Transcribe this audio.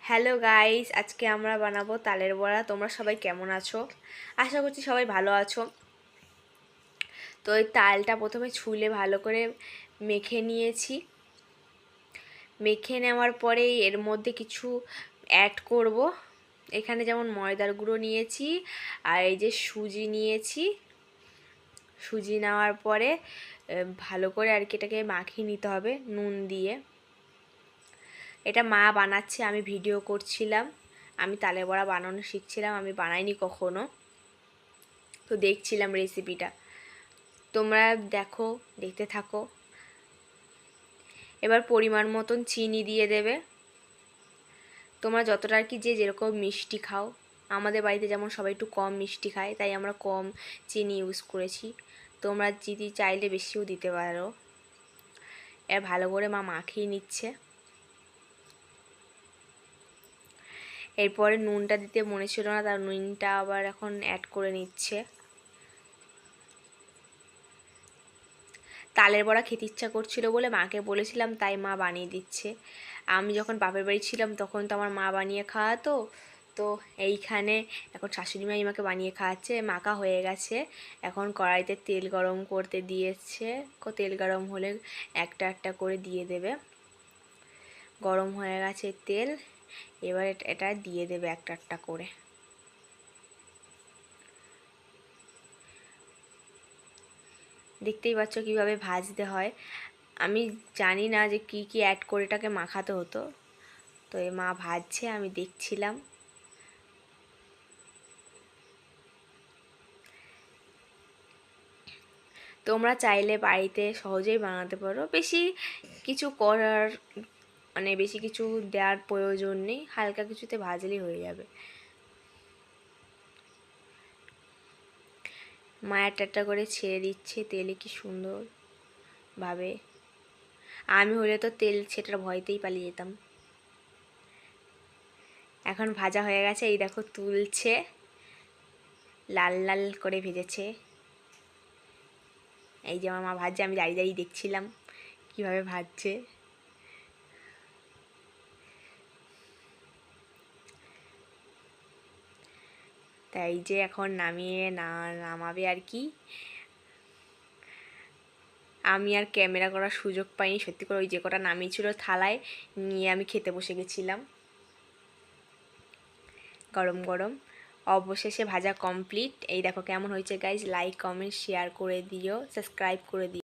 Hello guys, আজকে আমরা বানাবো তালের বড়া। তোমরা সবাই কেমন আছো? আশা করছি সবাই ভালো আছো। তো এই তালটা প্রথমে ছুলে ভালো করে মেখে নিয়েছি। মেখে নেওয়ার পরে এর মধ্যে কিছু অ্যাড করব। এখানে যেমন ময়দার গুঁড়ো নিয়েছি আর এই যে সুজি নিয়েছি। সুজি নেওয়ার পরে ভালো করে আর কি এটাকে মাখিয়ে নিতে হবে নুন দিয়ে। এটা মা বানাচ্ছে, আমি ভিডিও করছিলাম। আমি তালের বড়া বানানো শিখছিলাম, আমি বানাইনি কখনো, তো দেখছিলাম রেসিপিটা। তোমরা দেখো, দেখতে থাকো। এবার পরিমাণ মতন চিনি দিয়ে দেবে। তোমরা যতটা আর কি যে যেরকম মিষ্টি খাও, আমাদের বাড়িতে যেমন সবাই একটু কম মিষ্টি খায়, তাই আমরা কম চিনি ইউজ করেছি। তোমরা যদি চাইলে বেশিও দিতে পারো। এর ভালো করে মা মাখিয়ে নিচ্ছে। এরপরে নুনটা দিতে মনে ছিল না, তার নুনটা আবার এখন অ্যাড করে নিচ্ছে। তালের বড়া খেতে ইচ্ছা করছিল বলে মাকে বলেছিলাম, তাই মা বানিয়ে দিচ্ছে। আমি যখন বাপের বাড়ি ছিলাম তখন তো আমার মা বানিয়ে খাওয়াতো। তো এইখানে এখন শাশুড়ি মাই আমাকে বানিয়ে খাওয়াচ্ছে। মাখা হয়ে গেছে, এখন কড়াইতে তেল গরম করতে দিয়েছে। তেল গরম হলে একটা একটা করে দিয়ে দেবে। গরম হয়ে গেছে তেল, এবার এটা দিয়ে দেবে একটা একটা করে। দেখতেই পাচ্ছ কিভাবে ভাজতে হয়। আমি জানি না যে কি কি অ্যাড করে এটাকে মাখাতে হতো, তো এই মা ভাজছে, আমি দেখছিলাম। তোমরা চাইলে বাড়িতে সহজেই বানাতে পারো, বেশি কিছু করার বেশি কিছু দেওয়ার প্রয়োজন নেই, হালকা কিছুতে ভাজলেই হয়ে যাবে। মা একটা করে ছেড়ে দিচ্ছে তেলে, কি সুন্দর ভাবে। আমি হলে তো তেল ছেটার ভয়তেই পালিয়ে যেতাম। এখন ভাজা হয়ে গেছে, এই দেখো তুলছে, লাল লাল করে ভেজেছে। এই যে আমার মা ভাজছে, আমি দাঁড়িয়ে দাঁড়িয়ে দেখছিলাম কিভাবে ভাজছে। তাই যে এখন নামাবে আর কি। আমি আর ক্যামেরা করার সুযোগ পাইনি, সত্যি করে ওই যে কটা নামিয়েছিল থালায় নিয়ে আমি খেতে বসে গেছিলাম গরম গরম। অবশেষে ভাজা কমপ্লিট। এই দেখো কেমন হয়েছে গাইজ। লাইক কমেন্ট শেয়ার করে দিও, সাবস্ক্রাইব করে দিও।